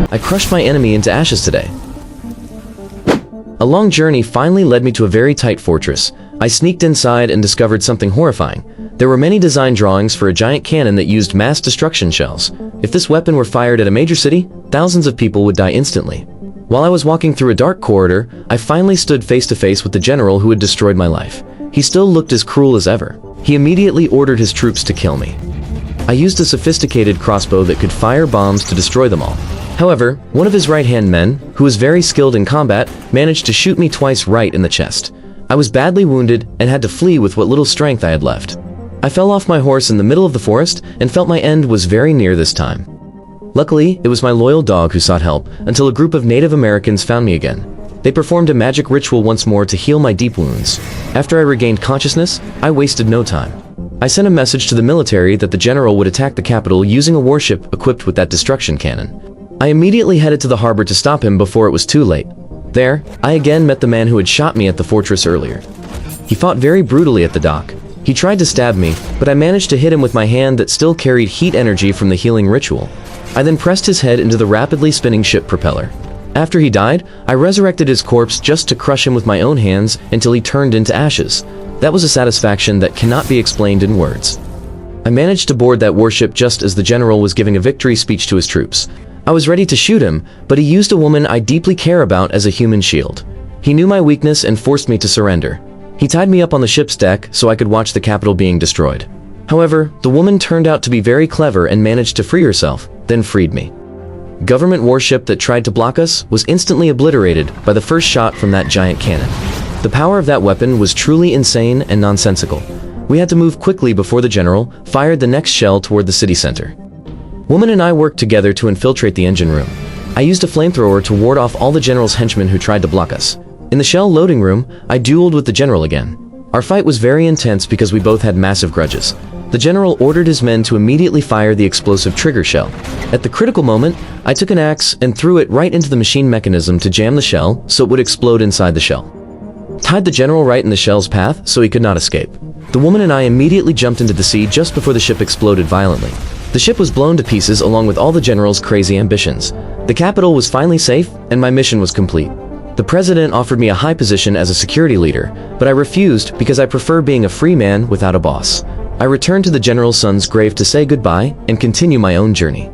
I crushed my enemy into ashes today. A long journey finally led me to a very tight fortress. I sneaked inside and discovered something horrifying. There were many design drawings for a giant cannon that used mass destruction shells. If this weapon were fired at a major city, thousands of people would die instantly. While I was walking through a dark corridor, I finally stood face to face with the general who had destroyed my life. He still looked as cruel as ever. He immediately ordered his troops to kill me. I used a sophisticated crossbow that could fire bombs to destroy them all. However, one of his right-hand men, who was very skilled in combat, managed to shoot me twice right in the chest. I was badly wounded and had to flee with what little strength I had left. I fell off my horse in the middle of the forest and felt my end was very near this time. Luckily, it was my loyal dog who sought help until a group of Native Americans found me again. They performed a magic ritual once more to heal my deep wounds. After I regained consciousness, I wasted no time. I sent a message to the military that the general would attack the capital using a warship equipped with that destruction cannon. I immediately headed to the harbor to stop him before it was too late. There, I again met the man who had shot me at the fortress earlier. He fought very brutally at the dock. He tried to stab me, but I managed to hit him with my hand that still carried heat energy from the healing ritual. I then pressed his head into the rapidly spinning ship propeller. After he died, I resurrected his corpse just to crush him with my own hands until he turned into ashes. That was a satisfaction that cannot be explained in words. I managed to board that warship just as the general was giving a victory speech to his troops. I was ready to shoot him, but he used a woman I deeply care about as a human shield. He knew my weakness and forced me to surrender. He tied me up on the ship's deck so I could watch the capital being destroyed. However, the woman turned out to be very clever and managed to free herself, then freed me. Government warship that tried to block us was instantly obliterated by the first shot from that giant cannon. The power of that weapon was truly insane and nonsensical. We had to move quickly before the general fired the next shell toward the city center. Woman and I worked together to infiltrate the engine room. I used a flamethrower to ward off all the general's henchmen who tried to block us. In the shell loading room, I dueled with the general again. Our fight was very intense because we both had massive grudges. The general ordered his men to immediately fire the explosive trigger shell. At the critical moment, I took an axe and threw it right into the machine mechanism to jam the shell so it would explode inside the shell. Tied the general right in the shell's path so he could not escape. The woman and I immediately jumped into the sea just before the ship exploded violently. The ship was blown to pieces along with all the general's crazy ambitions. The capital was finally safe and my mission was complete. The president offered me a high position as a security leader, but I refused because I prefer being a free man without a boss. I returned to the general's son's grave to say goodbye and continue my own journey.